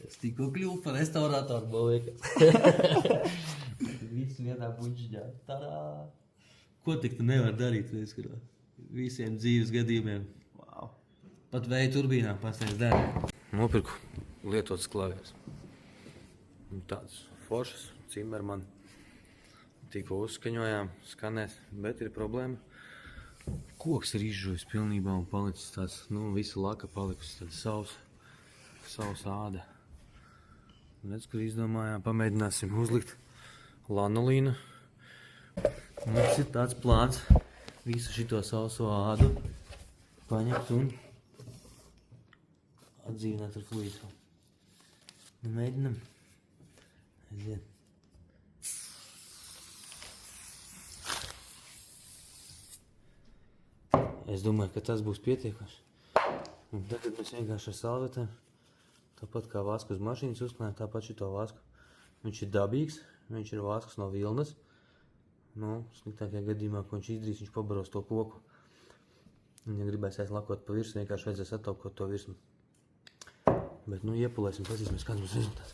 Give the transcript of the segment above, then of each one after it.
Es tikko kļuvu par restaurātoru būvēju. Viss vienā buģiņā. Tarā! Ko tik tu nevar darīt reizkarā? Visiem dzīves gadījumiem. Wow. Pat vēja turbīnā pasniedz dara. Nopirku lietotas klavieres. Tāds foršas, Cimerman. Tikko uzskaņojām, skanēs, bet ir problēma. Koks ir izžujis pilnībā un palicis tāds, visa laka palikusi tāds savs āda. Redz, kur izdomājām, pamēģināsim uzlikt lanolīnu. Mums ir tāds plāns visu šito sauso ādu paņemt un atdzīvināt ar fluīdu. Mēģinam. Aiziet. Es domāju, ka tas būs pietiekoši. Un tagad mēs vienkārši ar salvetēm, tāpat kā vasku uz mašīnas uzklājam, tāpat šito vasku. Viņš ir dabīgs, viņš ir vasks no vilnas. Sliktākajā gadījumā, ko viņš izdarīs, viņš pabaros to koku. Un, ja gribēsies lakot pa virsmu, vienkārši vajadzēs attaukot to virsmu. Bet, iepulēsim, pazīsimies, kāds būs rezultāts.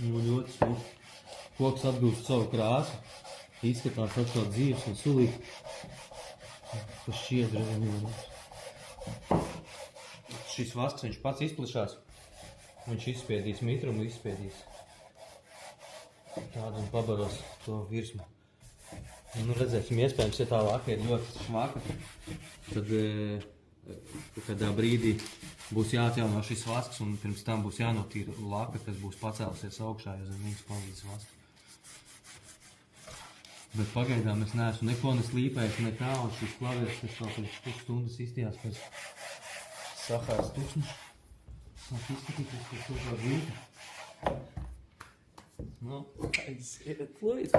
Ļoti smuki. Koks atgūst savu krāsu, izskatās atkal dzīves un sulīt. Pa šķiedru vienot. Šis vasks, viņš pats izplišās. Viņš izspiedīs mitrumu, izspiedīs tādu un pabaros to virsmu. Redzēsim, iespējams, ja tā laka ir ļoti švaka, tad kādā brīdī būs jāatjauno šis vasks un pirms tam būs jānotīra laka, kas būs pacēlusies augšā, jo zem viņas palīdz vasku. Bet pagaidām es neesmu neko neslīpējis, nekā, un šis klavieres, kas vēl pēc stundas izstījās pēc Saharas tukšņa. Sāk izskatīties pēc to kā vīta. Aiziet, fluīds.